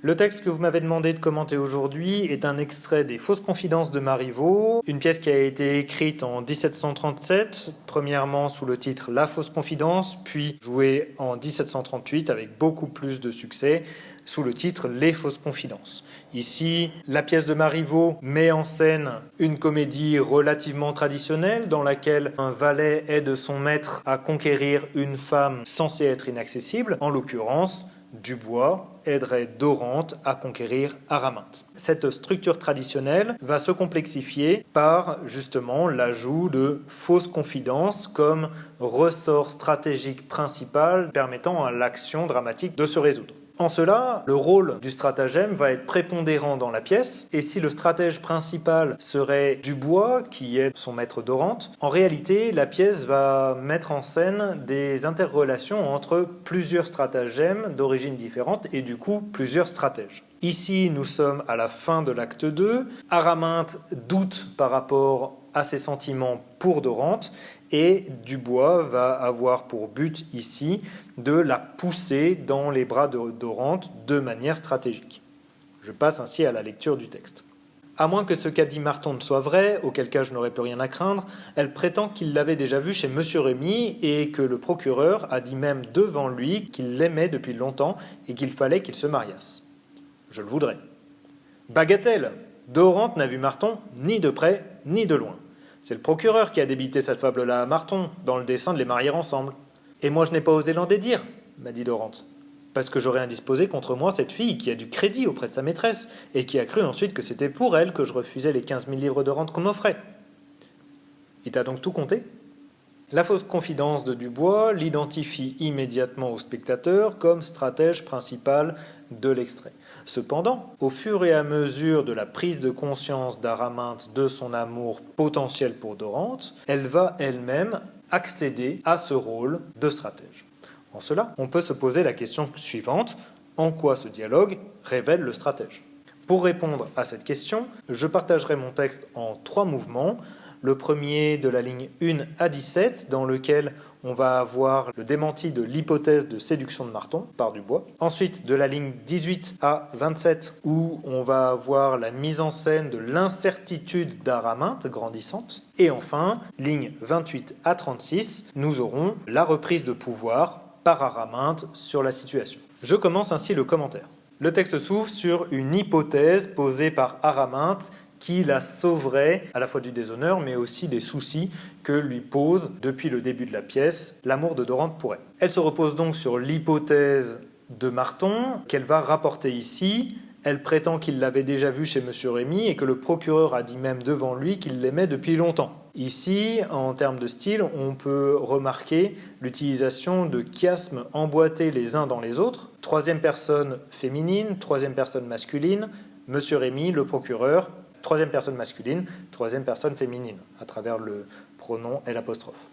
Le texte que vous m'avez demandé de commenter aujourd'hui est un extrait des Fausses confidences de Marivaux, une pièce qui a été écrite en 1737, premièrement sous le titre La fausse confidence, puis jouée en 1738 avec beaucoup plus de succès sous le titre Les fausses confidences. Ici, la pièce de Marivaux met en scène une comédie relativement traditionnelle dans laquelle un valet aide son maître à conquérir une femme censée être inaccessible, en l'occurrence Dubois aiderait Dorante à conquérir Araminthe. Cette structure traditionnelle va se complexifier par justement l'ajout de fausses confidences comme ressort stratégique principal permettant à l'action dramatique de se résoudre. En cela, le rôle du stratagème va être prépondérant dans la pièce, et si le stratège principal serait Dubois, qui est son maître Dorante, en réalité, la pièce va mettre en scène des interrelations entre plusieurs stratagèmes d'origine différente et du coup plusieurs stratèges. Ici, nous sommes à la fin de l'acte 2. Araminthe doute par rapport à ses sentiments pour Dorante et Dubois va avoir pour but ici de la pousser dans les bras de Dorante de manière stratégique. Je passe ainsi à la lecture du texte. À moins que ce qu'a dit Marton ne soit vrai, auquel cas je n'aurais plus rien à craindre, elle prétend qu'il l'avait déjà vu chez M. Rémy et que le procureur a dit même devant lui qu'il l'aimait depuis longtemps et qu'il fallait qu'ils se mariassent. Je le voudrais. Bagatelle! Dorante n'a vu Marton ni de près ni de loin. C'est le procureur qui a débité cette fable-là à Marton, dans le dessein de les marier ensemble. Et moi je n'ai pas osé l'en dédire, m'a dit Dorante, parce que j'aurais indisposé contre moi cette fille qui a du crédit auprès de sa maîtresse, et qui a cru ensuite que c'était pour elle que je refusais les 15 000 livres de rente qu'on m'offrait. Il t'a donc tout compté ? La fausse confidence de Dubois l'identifie immédiatement au spectateur comme stratège principal de l'extrait. Cependant, au fur et à mesure de la prise de conscience d'Araminthe de son amour potentiel pour Dorante, elle va elle-même accéder à ce rôle de stratège. En cela, on peut se poser la question suivante: en quoi ce dialogue révèle le stratège ? Pour répondre à cette question, je partagerai mon texte en 3 mouvements. Le premier de la ligne 1 à 17, dans lequel on va avoir le démenti de l'hypothèse de séduction de Marton par Dubois. Ensuite, de la ligne 18 à 27, où on va avoir la mise en scène de l'incertitude d'Araminthe grandissante. Et enfin, ligne 28 à 36, nous aurons la reprise de pouvoir par Araminthe sur la situation. Je commence ainsi le commentaire. Le texte s'ouvre sur une hypothèse posée par Araminthe qui la sauverait à la fois du déshonneur, mais aussi des soucis que lui pose, depuis le début de la pièce, l'amour de Dorante pour elle. Elle se repose donc sur l'hypothèse de Marton, qu'elle va rapporter ici. Elle prétend qu'il l'avait déjà vue chez M. Rémy et que le procureur a dit même devant lui qu'il l'aimait depuis longtemps. Ici, en termes de style, on peut remarquer l'utilisation de chiasmes emboîtés les uns dans les autres. 3e personne féminine, 3e personne masculine, M. Rémy, le procureur, 3e personne masculine, 3e personne féminine, à travers le pronom L'.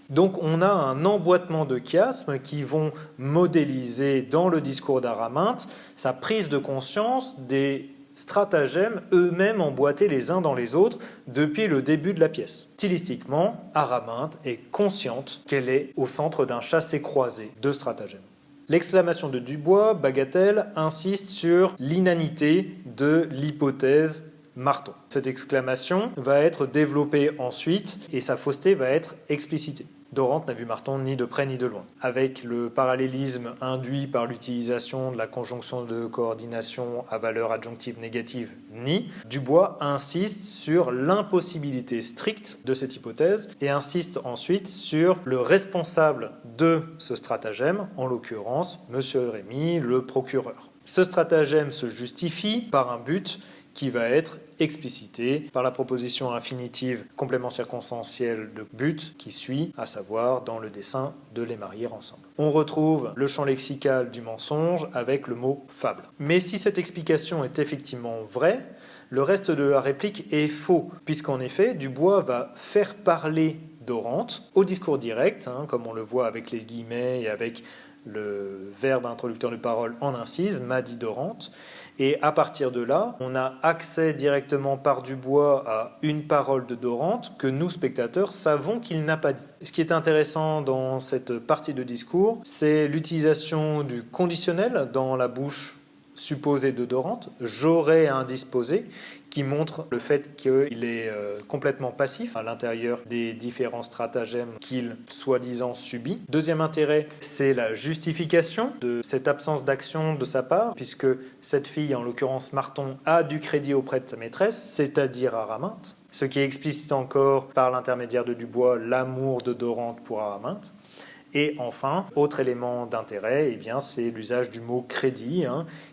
Donc on a un emboîtement de chiasmes qui vont modéliser dans le discours d'Araminthe sa prise de conscience des stratagèmes eux-mêmes emboîtés les uns dans les autres depuis le début de la pièce. Stylistiquement, Araminthe est consciente qu'elle est au centre d'un chassé-croisé de stratagèmes. L'exclamation de Dubois, bagatelle, insiste sur l'inanité de l'hypothèse Marton. Cette exclamation va être développée ensuite et sa fausseté va être explicitée. Dorante n'a vu Marton ni de près ni de loin. Avec le parallélisme induit par l'utilisation de la conjonction de coordination à valeur adjonctive négative ni, Dubois insiste sur l'impossibilité stricte de cette hypothèse et insiste ensuite sur le responsable de ce stratagème, en l'occurrence M. Rémy, le procureur. Ce stratagème se justifie par un but qui va être explicité par la proposition infinitive complément circonstanciel de but qui suit, à savoir dans le dessein de les marier ensemble. On retrouve le champ lexical du mensonge avec le mot fable. Mais si cette explication est effectivement vraie, le reste de la réplique est faux, puisqu'en effet, Dubois va faire parler Dorante au discours direct, comme on le voit avec les guillemets et avec le verbe introducteur de parole en incise, m'a dit Dorante. Et à partir de là, on a accès directement par Dubois à une parole de Dorante que nous, spectateurs, savons qu'il n'a pas dit. Ce qui est intéressant dans cette partie de discours, c'est l'utilisation du conditionnel dans la bouche supposé de Dorante, j'aurai un disposé qui montre le fait qu'il est complètement passif à l'intérieur des différents stratagèmes qu'il soi-disant subit. Deuxième intérêt, c'est la justification de cette absence d'action de sa part, puisque cette fille, en l'occurrence Marton, a du crédit auprès de sa maîtresse, c'est-à-dire Araminthe, ce qui explicite encore par l'intermédiaire de Dubois l'amour de Dorante pour Araminthe. Et enfin, autre élément d'intérêt, eh bien, c'est l'usage du mot crédit,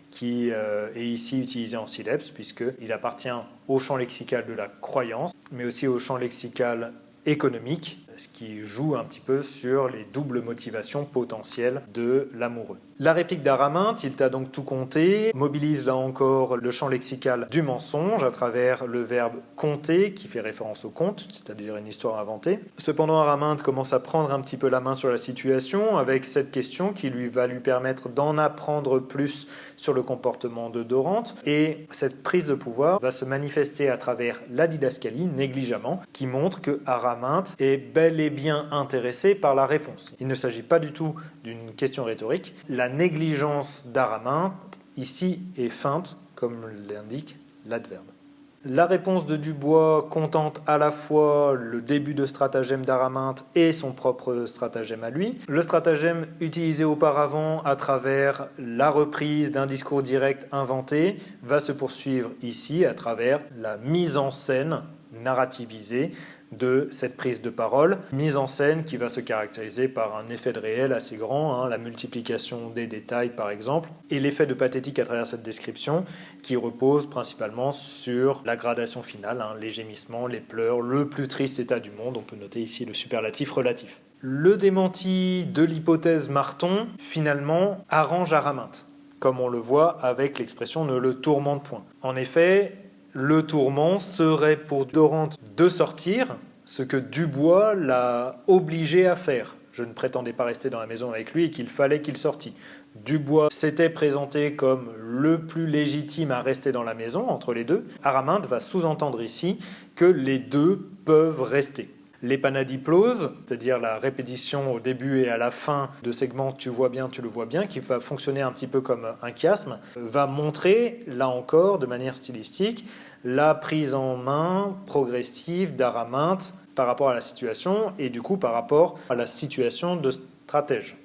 qui est ici utilisé en syllabes, puisqu'il appartient au champ lexical de la croyance, mais aussi au champ lexical économique, ce qui joue un petit peu sur les doubles motivations potentielles de l'amoureux. La réplique d'Araminthe, il t'a donc tout compté, mobilise là encore le champ lexical du mensonge à travers le verbe compter qui fait référence au conte, c'est-à-dire une histoire inventée. Cependant, Araminthe commence à prendre un petit peu la main sur la situation avec cette question qui va lui permettre d'en apprendre plus sur le comportement de Dorante, et cette prise de pouvoir va se manifester à travers la didascalie, négligemment, qui montre que Araminthe est bel et bien intéressé par la réponse. Il ne s'agit pas du tout d'une question rhétorique. La négligence d'Araminthe, ici, est feinte, comme l'indique l'adverbe. La réponse de Dubois contente à la fois le début de stratagème d'Araminthe et son propre stratagème à lui. Le stratagème utilisé auparavant à travers la reprise d'un discours direct inventé va se poursuivre ici à travers la mise en scène narrativisée de cette prise de parole, mise en scène qui va se caractériser par un effet de réel assez grand, la multiplication des détails par exemple, et l'effet de pathétique à travers cette description qui repose principalement sur la gradation finale, les gémissements, les pleurs, le plus triste état du monde, on peut noter ici le superlatif relatif. Le démenti de l'hypothèse Marton, finalement, arrange Araminthe, comme on le voit avec l'expression « ne le tourmente point ». En effet, le tourment serait pour Dorante de sortir, ce que Dubois l'a obligé à faire. Je ne prétendais pas rester dans la maison avec lui et qu'il fallait qu'il sortît. Dubois s'était présenté comme le plus légitime à rester dans la maison entre les deux. Araminthe va sous-entendre ici que les deux peuvent rester. L'épanadiplose, c'est-à-dire la répétition au début et à la fin de segments tu vois bien, tu le vois bien, qui va fonctionner un petit peu comme un chiasme, va montrer, là encore, de manière stylistique, la prise en main progressive d'Araminthe par rapport à la situation et du coup par rapport à la situation de stratège.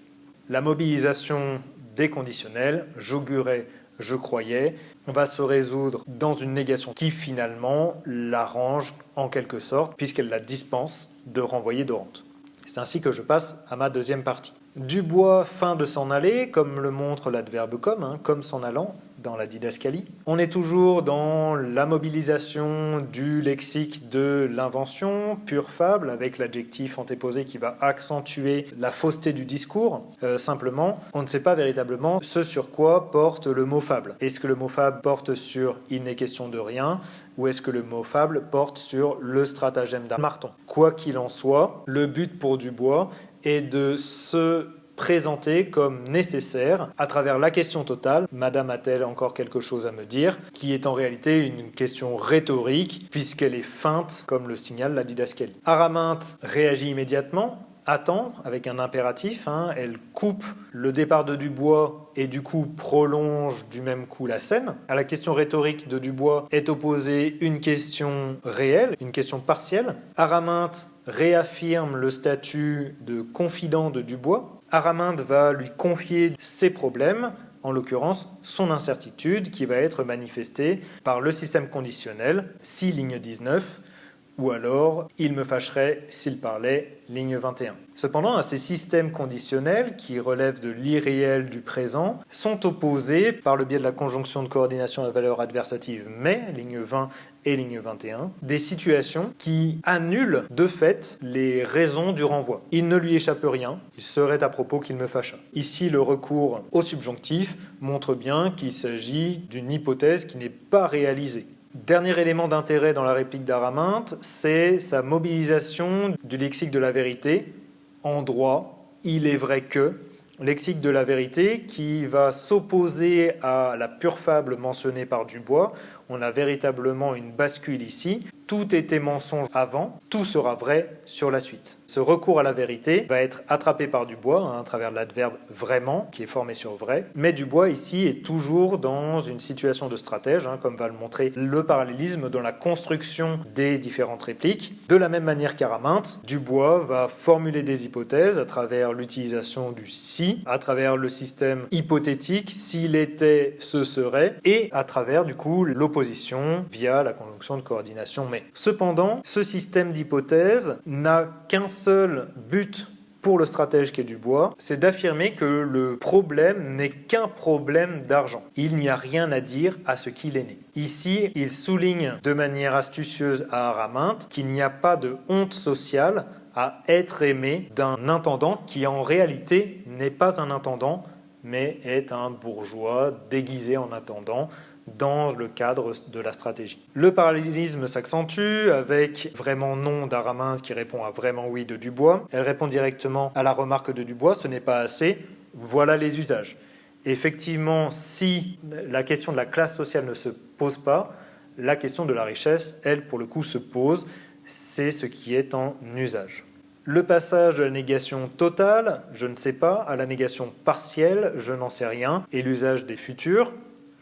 La mobilisation des conditionnels, j'augurais, je croyais, va se résoudre dans une négation qui finalement l'arrange en quelque sorte puisqu'elle la dispense de renvoyer Dorante. C'est ainsi que je passe à ma deuxième partie. Dubois feint de s'en aller, comme le montre l'adverbe comme s'en allant dans la didascalie. On est toujours dans la mobilisation du lexique de l'invention, pure fable, avec l'adjectif antéposé qui va accentuer la fausseté du discours. Simplement, on ne sait pas véritablement ce sur quoi porte le mot fable. Est-ce que le mot fable porte sur « il n'est question de rien » ou est-ce que le mot fable porte sur le stratagème d'Marton? Quoi qu'il en soit, le but pour Dubois est de se présenter comme nécessaire à travers la question totale, Madame a-t-elle encore quelque chose à me dire, qui est en réalité une question rhétorique puisqu'elle est feinte comme le signale la didascalie. Araminthe réagit immédiatement, attend avec un impératif, elle coupe le départ de Dubois et du coup prolonge du même coup la scène. À la question rhétorique de Dubois est opposée une question réelle, une question partielle. Araminthe réaffirme le statut de confident de Dubois. Araminthe va lui confier ses problèmes, en l'occurrence son incertitude, qui va être manifestée par le système conditionnel, si ligne 19, ou alors il me fâcherait s'il parlait, ligne 21. Cependant, à ces systèmes conditionnels, qui relèvent de l'irréel du présent, sont opposés, par le biais de la conjonction de coordination à valeur adversative mais, ligne 20 et ligne 21, des situations qui annulent de fait les raisons du renvoi. Il ne lui échappe rien, il serait à propos qu'il me fâcha. Ici, le recours au subjonctif montre bien qu'il s'agit d'une hypothèse qui n'est pas réalisée. Dernier élément d'intérêt dans la réplique d'Araminthe, c'est sa mobilisation du lexique de la vérité. En droit, il est vrai que, lexique de la vérité qui va s'opposer à la pure fable mentionnée par Dubois. On a véritablement une bascule ici. tout était mensonge avant, tout sera vrai sur la suite. Ce recours à la vérité va être attrapé par Dubois, à travers l'adverbe vraiment, qui est formé sur vrai. Mais Dubois, ici, est toujours dans une situation de stratège, comme va le montrer le parallélisme dans la construction des différentes répliques. De la même manière qu'Araminte, Dubois va formuler des hypothèses à travers l'utilisation du si, à travers le système hypothétique, s'il était, ce serait, et à travers, du coup, l'opposition via la conjonction de coordination mais. Cependant, ce système d'hypothèse n'a qu'un seul but pour le stratège qu'est Dubois, c'est d'affirmer que le problème n'est qu'un problème d'argent. Il n'y a rien à dire à ce qu'il est né. Ici, il souligne de manière astucieuse à Araminte qu'il n'y a pas de honte sociale à être aimé d'un intendant qui en réalité n'est pas un intendant, mais est un bourgeois déguisé en intendant, dans le cadre de la stratégie. Le parallélisme s'accentue avec vraiment non d'Araminte qui répond à vraiment oui de Dubois. Elle répond directement à la remarque de Dubois, ce n'est pas assez, voilà les usages. Effectivement, si la question de la classe sociale ne se pose pas, la question de la richesse, elle, pour le coup, se pose, c'est ce qui est en usage. Le passage de la négation totale, je ne sais pas, à la négation partielle, je n'en sais rien, et l'usage des futurs,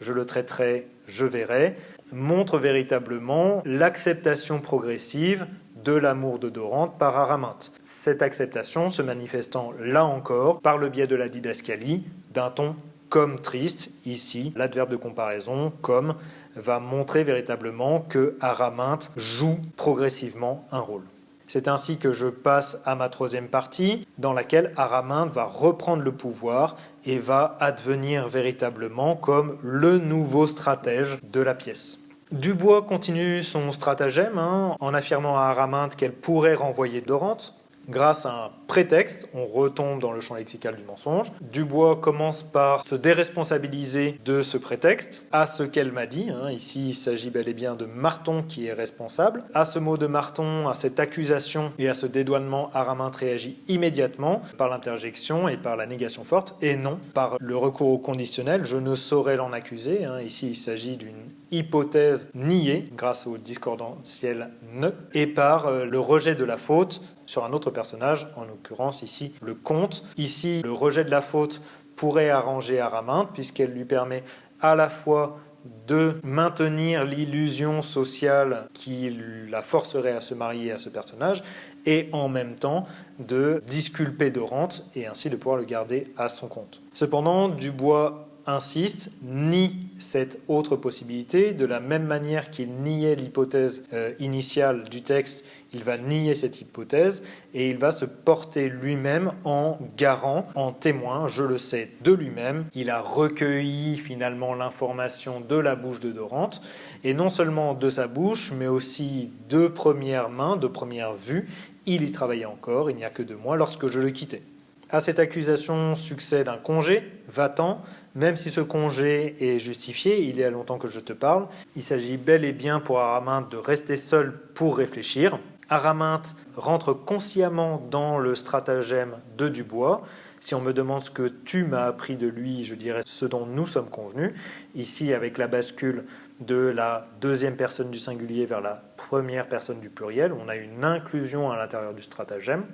je le traiterai, je verrai, montre véritablement l'acceptation progressive de l'amour de Dorante par Araminte. Cette acceptation se manifestant là encore par le biais de la didascalie d'un ton comme triste. Ici, l'adverbe de comparaison comme va montrer véritablement que Araminte joue progressivement un rôle. C'est ainsi que je passe à ma troisième partie, dans laquelle Araminte va reprendre le pouvoir et va advenir véritablement comme le nouveau stratège de la pièce. Dubois continue son stratagème en affirmant à Araminte qu'elle pourrait renvoyer Dorante. Grâce à un prétexte, on retombe dans le champ lexical du mensonge. Dubois commence par se déresponsabiliser de ce prétexte, à ce qu'elle m'a dit. Ici, il s'agit bel et bien de Marton qui est responsable. À ce mot de Marton, à cette accusation et à ce dédouanement, Araminte réagit immédiatement par l'interjection et par la négation forte, et non par le recours au conditionnel. Je ne saurais l'en accuser. Ici, il s'agit d'une hypothèse niée grâce au discordantiel ne, et par le rejet de la faute sur un autre personnage, en l'occurrence ici le comte. Ici, le rejet de la faute pourrait arranger Araminte, puisqu'elle lui permet à la fois de maintenir l'illusion sociale qui la forcerait à se marier à ce personnage, et en même temps de disculper Dorante, et ainsi de pouvoir le garder à son compte. Cependant, Dubois insiste, nie cette autre possibilité, de la même manière qu'il niait l'hypothèse initiale du texte, il va nier cette hypothèse et il va se porter lui-même en garant, en témoin, je le sais, de lui-même. Il a recueilli finalement l'information de la bouche de Dorante, et non seulement de sa bouche, mais aussi de première main, de première vue. Il y travaillait encore, il n'y a que 2 mois, lorsque je le quittais. À cette accusation succède un congé, va-t'en. Même si ce congé est justifié, il y a longtemps que je te parle, il s'agit bel et bien pour Araminte de rester seul pour réfléchir. Araminte rentre consciemment dans le stratagème de Dubois. Si on me demande ce que tu m'as appris de lui, je dirais ce dont nous sommes convenus. Ici, avec la bascule de la deuxième personne du singulier vers la première personne du pluriel, on a une inclusion à l'intérieur du stratagème.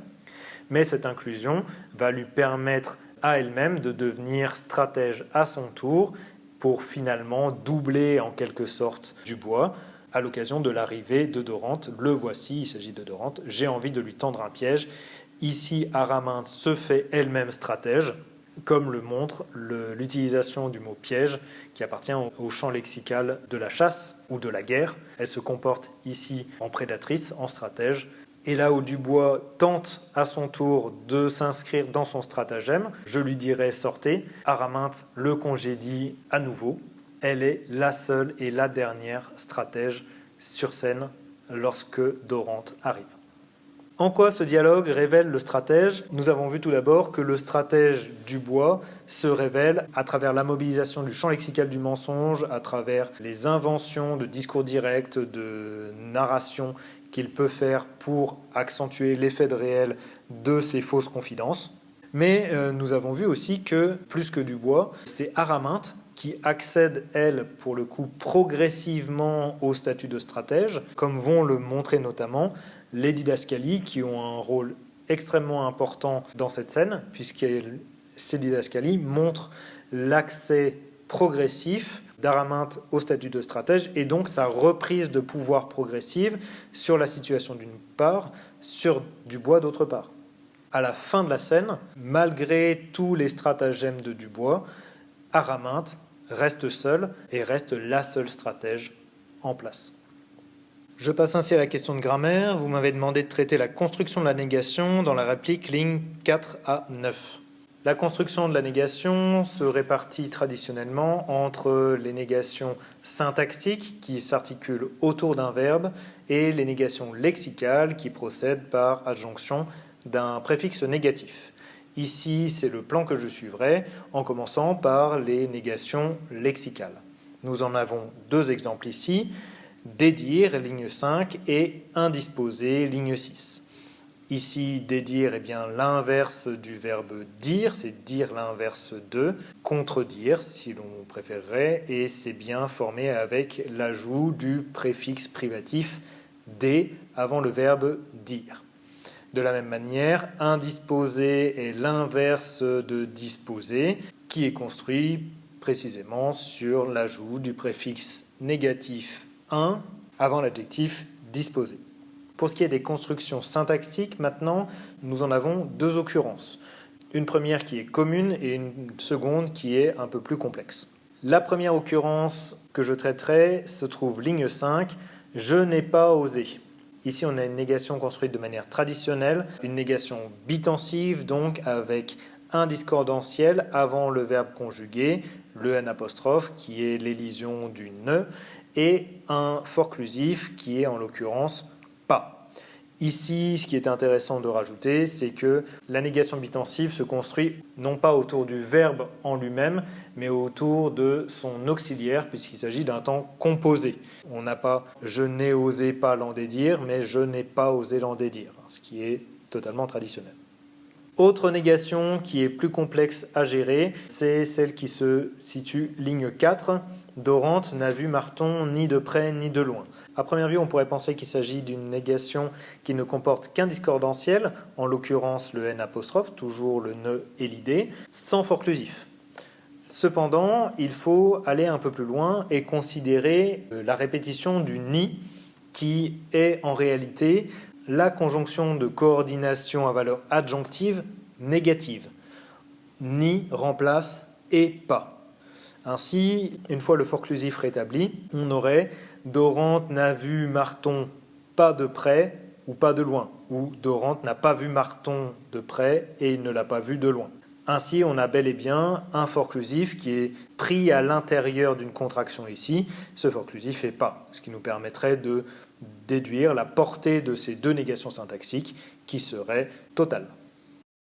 Mais cette inclusion va lui permettre à elle-même de devenir stratège à son tour pour finalement doubler en quelque sorte Dubois à l'occasion de l'arrivée de Dorante. Le voici, il s'agit de Dorante, j'ai envie de lui tendre un piège. Ici, Araminte se fait elle-même stratège, comme le montre l'utilisation du mot piège qui appartient au champ lexical de la chasse ou de la guerre. Elle se comporte ici en prédatrice, en stratège. Et là où Dubois tente à son tour de s'inscrire dans son stratagème, je lui dirais sortez. Araminte le congédie à nouveau. Elle est la seule et la dernière stratège sur scène lorsque Dorante arrive. En quoi ce dialogue révèle le stratège ? Nous avons vu tout d'abord que le stratège Dubois se révèle à travers la mobilisation du champ lexical du mensonge, à travers les inventions de discours directs, de narration qu'il peut faire pour accentuer l'effet de réel de ses fausses confidences. Mais nous avons vu aussi que, plus que Dubois, c'est Araminte qui accèdent, elles, pour le coup, progressivement au statut de stratège, comme vont le montrer notamment les didascalies, qui ont un rôle extrêmement important dans cette scène, puisque ces didascalies montrent l'accès progressif d'Araminte au statut de stratège et donc sa reprise de pouvoir progressive sur la situation d'une part, sur Dubois d'autre part. À la fin de la scène, malgré tous les stratagèmes de Dubois, Araminte reste seul et reste la seule stratège en place. Je passe ainsi à la question de grammaire. Vous m'avez demandé de traiter la construction de la négation dans la réplique lignes 4 à 9. La construction de la négation se répartit traditionnellement entre les négations syntaxiques qui s'articulent autour d'un verbe et les négations lexicales qui procèdent par adjonction d'un préfixe négatif. Ici, c'est le plan que je suivrai en commençant par les négations lexicales. Nous en avons deux exemples ici, dédire, ligne 5, et indisposer, ligne 6. Ici, dédire est bien l'inverse du verbe dire, c'est dire l'inverse de, contredire si l'on préférerait, et c'est bien formé avec l'ajout du préfixe privatif des avant le verbe dire. De la même manière, indisposer est l'inverse de disposer, qui est construit précisément sur l'ajout du préfixe négatif un avant l'adjectif disposer. Pour ce qui est des constructions syntaxiques, maintenant, nous en avons deux occurrences. Une première qui est commune et une seconde qui est un peu plus complexe. La première occurrence que je traiterai se trouve ligne 5, « Je n'ai pas osé ». Ici, on a une négation construite de manière traditionnelle, une négation bitensive, donc avec un discordantiel avant le verbe conjugué, le n', qui est l'élision du ne, et un forclusif qui est en l'occurrence pas. Ici, ce qui est intéressant de rajouter, c'est que la négation bitensive se construit non pas autour du verbe en lui-même, mais autour de son auxiliaire, puisqu'il s'agit d'un temps composé. On n'a pas « je n'ai osé pas l'en dédire », mais « je n'ai pas osé l'en dédire », ce qui est totalement traditionnel. Autre négation qui est plus complexe à gérer, c'est celle qui se situe ligne 4. Dorante n'a vu Marton ni de près ni de loin. À première vue, on pourrait penser qu'il s'agit d'une négation qui ne comporte qu'un discordantiel, en l'occurrence le n', toujours le ne et l'idée, sans forclusif. Cependant, il faut aller un peu plus loin et considérer la répétition du ni, qui est en réalité la conjonction de coordination à valeur adjonctive négative. Ni remplace et pas. Ainsi, une fois le forclusif rétabli, on aurait « Dorante n'a vu Marton pas de près ou pas de loin » ou « Dorante n'a pas vu Marton de près et il ne l'a pas vu de loin ». Ainsi, on a bel et bien un forclusif qui est pris à l'intérieur d'une contraction ici. Ce forclusif est pas, ce qui nous permettrait de déduire la portée de ces deux négations syntaxiques qui serait totale.